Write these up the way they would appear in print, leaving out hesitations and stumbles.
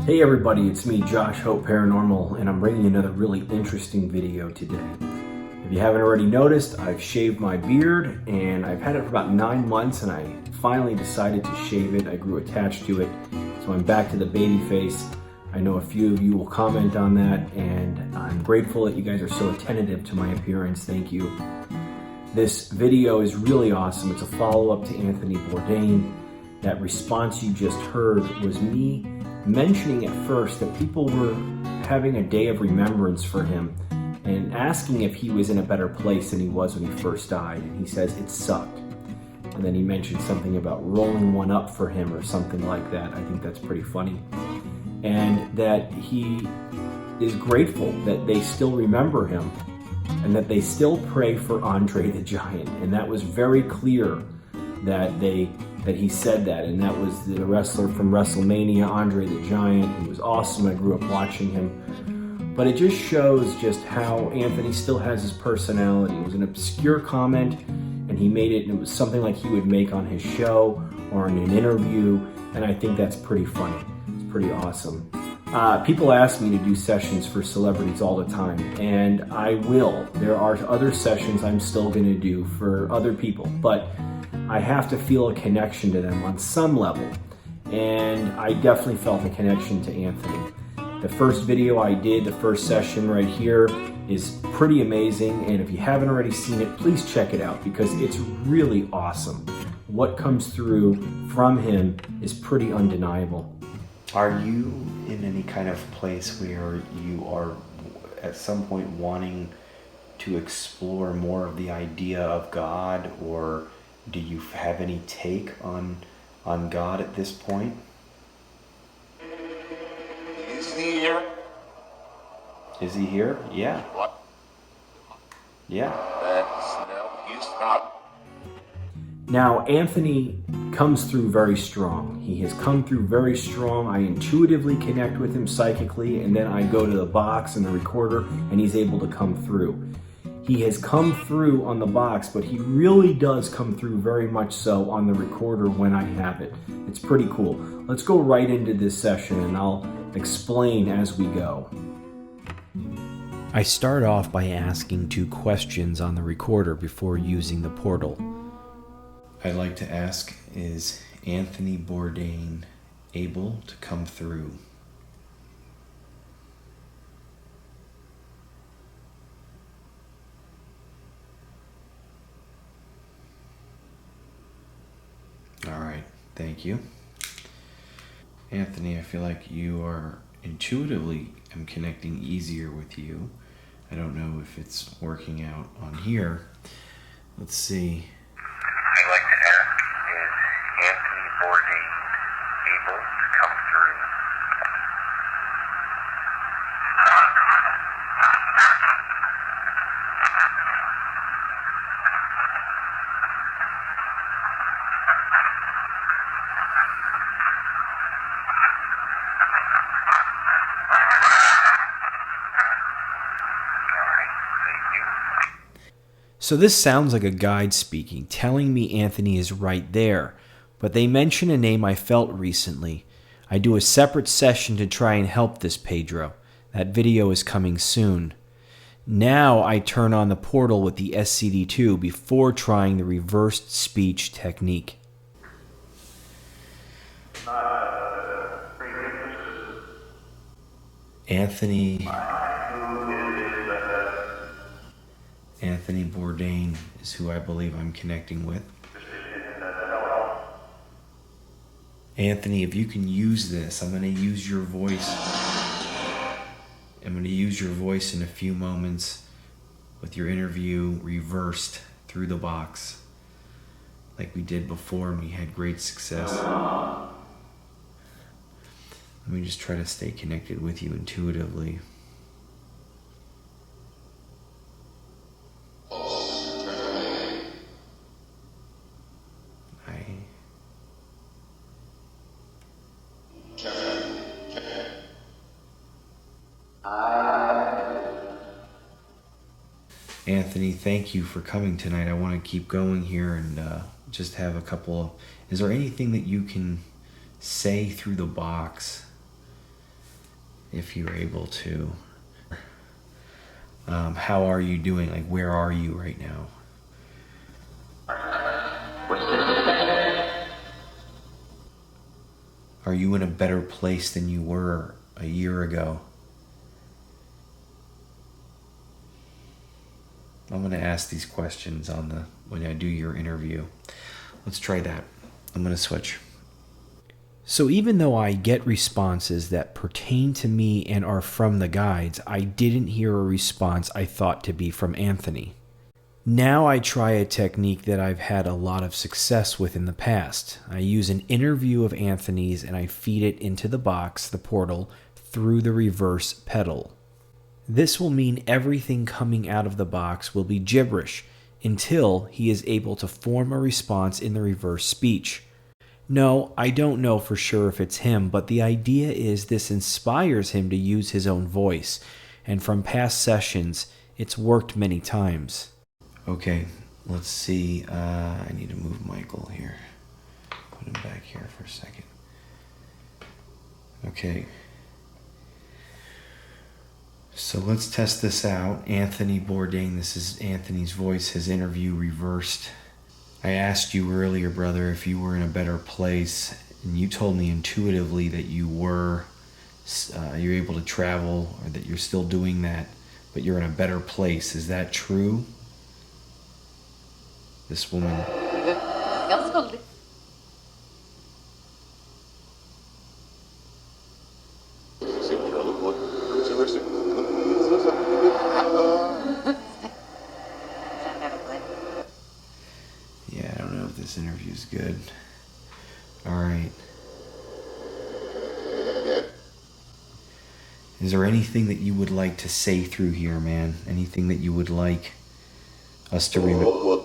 Hey everybody, it's me, Josh H.O.P.E Paranormal, and I'm bringing you another really interesting video today. If you haven't already noticed, I've shaved my beard, and I've had it for about 9 months, and I finally decided to shave it. I grew attached to it, so I'm back to the baby face. I know a few of you will comment on that, and I'm grateful that you guys are so attentive to my appearance. Thank you. This video is really awesome. It's a follow-up to Anthony Bourdain. That response you just heard was me mentioning at first that people were having a day of remembrance for him and asking if he was in a better place than he was when he first died. And he says it sucked. And then he mentioned something about rolling one up for him or something like that. I think that's pretty funny. And that he is grateful that they still remember him and that they still pray for Andre the Giant. And that was very clear that he said that, and that was the wrestler from WrestleMania, Andre the Giant. He was awesome. I grew up watching him. But it just shows just how Anthony still has his personality. It was an obscure comment, and he made it, and it was something like he would make on his show or in an interview, and I think that's pretty funny. It's pretty awesome. People ask me to do sessions for celebrities all the time, and I will. There are other sessions I'm still going to do for other people, but I have to feel a connection to them on some level, and I definitely felt a connection to Anthony. The first video I did, the first session right here, is pretty amazing, and if you haven't already seen it, please check it out because it's really awesome. What comes through from him is pretty undeniable. Are you in any kind of place where you are at some point wanting to explore more of the idea of God, or do you have any take on God at this point? Is he here? Is he here? Yeah. What? Yeah. No, he's not. Now, Anthony comes through very strong. He has come through very strong. I intuitively connect with him psychically, and then I go to the box and the recorder, and he's able to come through. He has come through on the box, but he really does come through very much so on the recorder when I have it. It's pretty cool. Let's go right into this session, and I'll explain as we go. I start off by asking 2 questions on the recorder before using the portal. I'd like to ask, is Anthony Bourdain able to come through? All right, thank you. Anthony, I feel like you are intuitively, I'm connecting easier with you. I don't know if it's working out on here. Let's see. I'd like to ask, is Anthony Bourdain able to come through? So this sounds like a guide speaking, telling me Anthony is right there, but they mention a name I felt recently. I do a separate session to try and help this Pedro. That video is coming soon. Now I turn on the portal with the SCD2 before trying the reversed speech technique. Anthony Bourdain is who I believe I'm connecting with. Anthony, if you can use this, I'm going to use your voice. I'm going to use your voice in a few moments with your interview reversed through the box like we did before, and we had great success. Let me just try to stay connected with you intuitively. Anthony, thank you for coming tonight. I want to keep going here and just have a couple of... Is there anything that you can say through the box if you're able to. How are you doing? Like, where are you right now? Are you in a better place than you were a year ago? I'm going to ask these questions when I do your interview. Let's try that. I'm going to switch. So even though I get responses that pertain to me and are from the guides, I didn't hear a response I thought to be from Anthony. Now I try a technique that I've had a lot of success with in the past. I use an interview of Anthony's and I feed it into the box, the portal, through the reverse pedal. This will mean everything coming out of the box will be gibberish until he is able to form a response in the reverse speech. No, I don't know for sure if it's him, but the idea is this inspires him to use his own voice, and from past sessions, it's worked many times. Okay, let's see. I need to move Michael here. Put him back here for a second. Okay. So let's test this out. Anthony Bourdain, this is Anthony's voice, his interview reversed. I asked you earlier, brother, if you were in a better place, and you told me intuitively that you're able to travel, or that you're still doing that, but you're in a better place. Is that true? This woman. Yeah, I don't know if this interview's good. All right. Is there anything that you would like to say through here, man? Anything that you would like us to remember?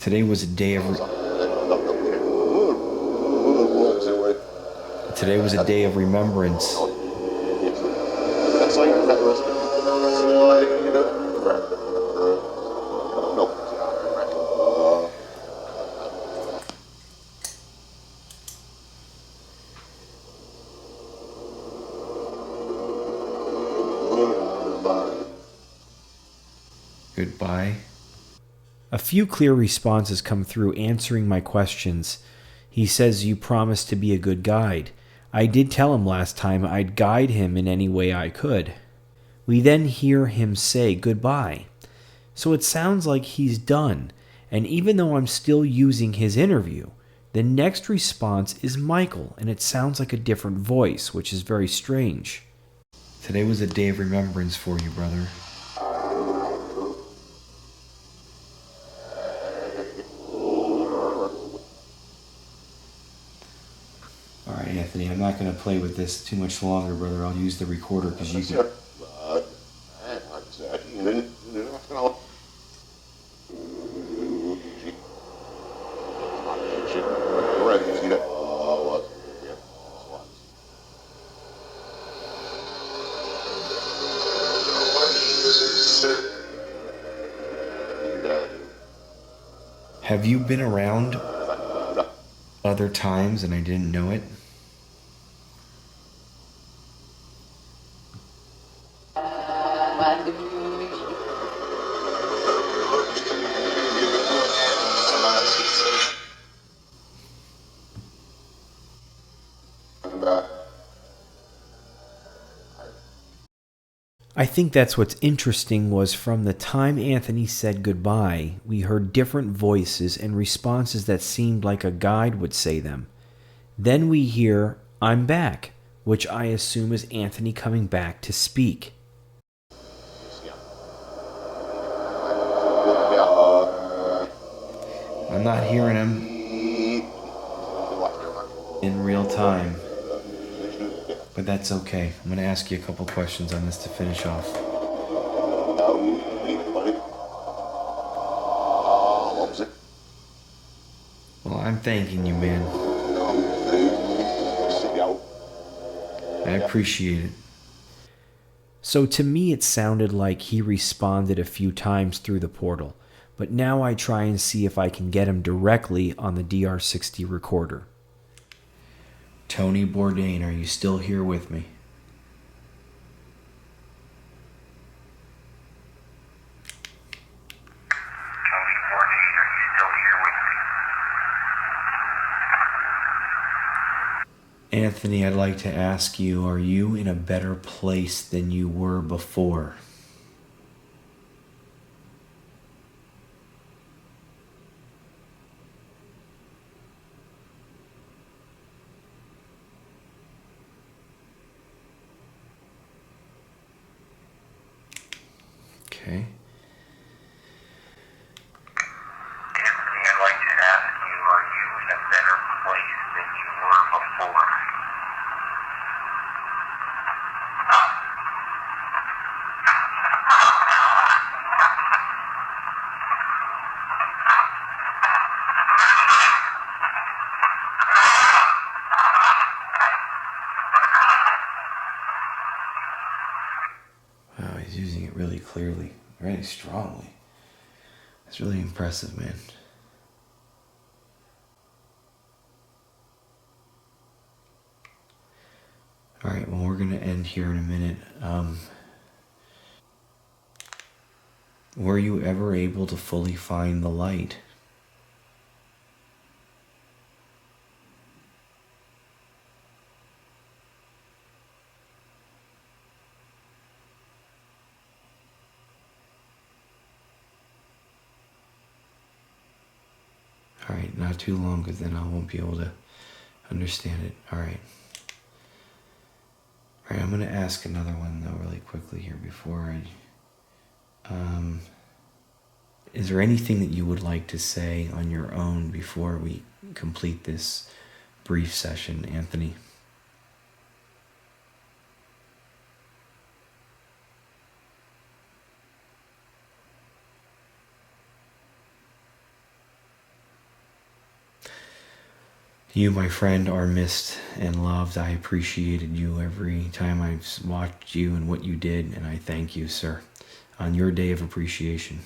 Today was a day of remembrance. Goodbye. A few clear responses come through answering my questions. He says you promised to be a good guide. I did tell him last time I'd guide him in any way I could. We then hear him say goodbye. So it sounds like he's done, and even though I'm still using his interview, the next response is Michael, and it sounds like a different voice, which is very strange. Today was a day of remembrance for you, brother. Alright, Anthony, I'm not going to play with this too much longer, brother. I'll use the recorder because you can... Have you been around other times and I didn't know it? I think that's what's interesting was from the time Anthony said goodbye, we heard different voices and responses that seemed like a guide would say them. Then we hear, "I'm back," which I assume is Anthony coming back to speak. I'm not hearing him in real time. But that's okay. I'm going to ask you a couple questions on this to finish off. Well, I'm thanking you, man. I appreciate it. So to me, it sounded like he responded a few times through the portal, but now I try and see if I can get him directly on the DR60 recorder. Tony Bourdain, are you still here with me? Tony Bourdain, are you still here with me? Anthony, I'd like to ask you, are you in a better place than you were before? Okay. Anthony, I'd like to ask you, are you in a better place than you were before? Wow, he's using it really clearly, very strongly. That's really impressive, man. All right, well, we're going to end here in a minute. Were you ever able to fully find the light? All right, not too long, because then I won't be able to understand it. All right. All right, I'm going to ask another one, though, really quickly here before I... is there anything that you would like to say on your own before we complete this brief session, Anthony? You, my friend, are missed and loved. I appreciated you every time I've watched you and what you did, and I thank you, sir, on your day of appreciation.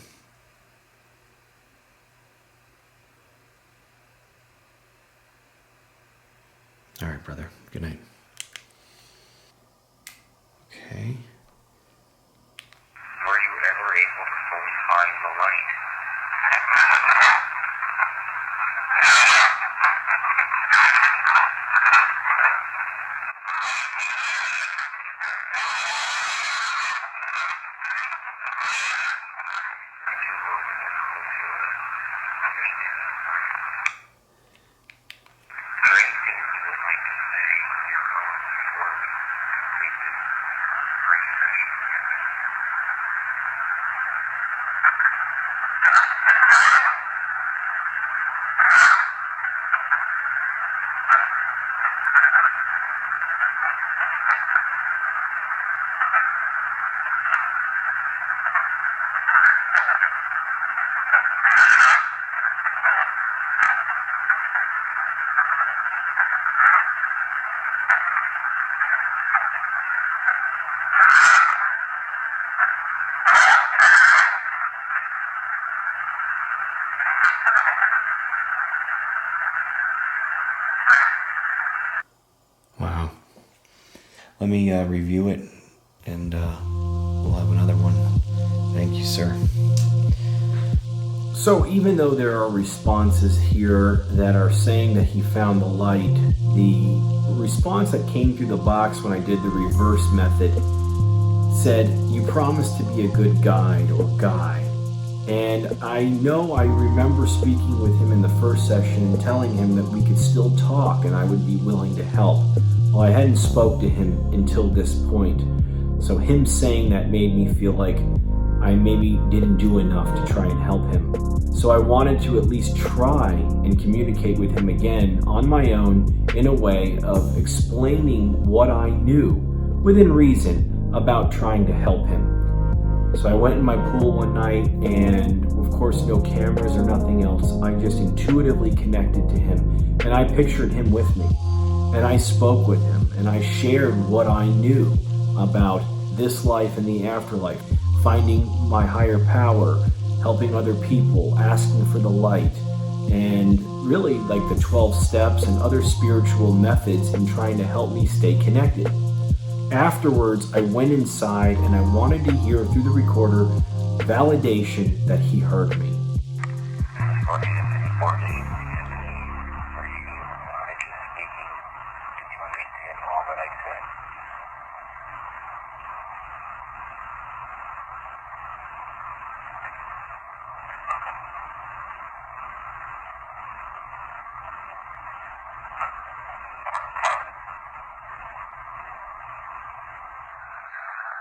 All right, brother. Good night. Okay. Were you ever able to fully find the light? Wow. Let me review it, and we'll have another one. Thank you, sir. So even though there are responses here that are saying that he found the light, the response that came through the box when I did the reverse method said, "You promised to be a good guide or guy." And I know I remember speaking with him in the first session and telling him that we could still talk and I would be willing to help. Well, I hadn't spoke to him until this point. So him saying that made me feel like I maybe didn't do enough to try and help him. So I wanted to at least try and communicate with him again on my own in a way of explaining what I knew within reason about trying to help him. So I went in my pool one night, and of course no cameras or nothing else. I just intuitively connected to him, and I pictured him with me. And I spoke with him, and I shared what I knew about this life and the afterlife, finding my higher power, helping other people, asking for the light, and really like the 12 steps and other spiritual methods in trying to help me stay connected. Afterwards, I went inside and I wanted to hear through the recorder validation that he heard me.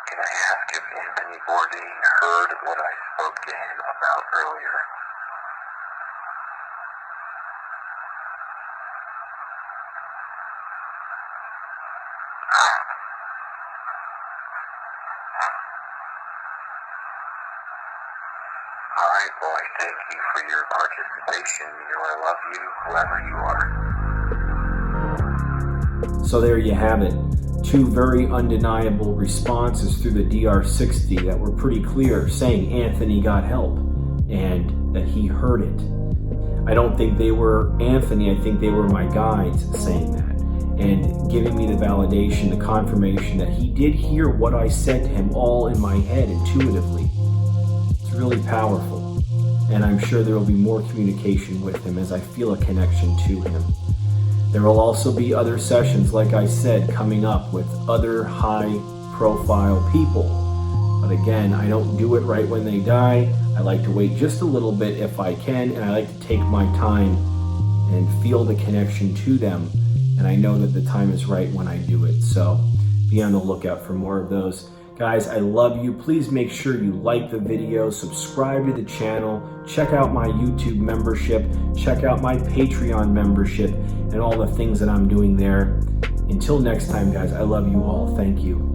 Can I ask if Anthony Bourdain heard what I spoke to him about earlier? Alright, well, I thank you for your participation. You know I love you, whoever you are. So there you have it. Two very undeniable responses through the DR60 that were pretty clear, saying Anthony got help and that he heard it. I don't think they were Anthony, I think they were my guides saying that and giving me the validation, the confirmation that he did hear what I said to him all in my head intuitively. It's really powerful, and I'm sure there will be more communication with him as I feel a connection to him. There will also be other sessions, like I said, coming up with other high-profile people. But again, I don't do it right when they die. I like to wait just a little bit if I can, and I like to take my time and feel the connection to them. And I know that the time is right when I do it. So be on the lookout for more of those. Guys, I love you. Please make sure you like the video, subscribe to the channel, check out my YouTube membership, check out my Patreon membership, and all the things that I'm doing there. Until next time, guys, I love you all. Thank you.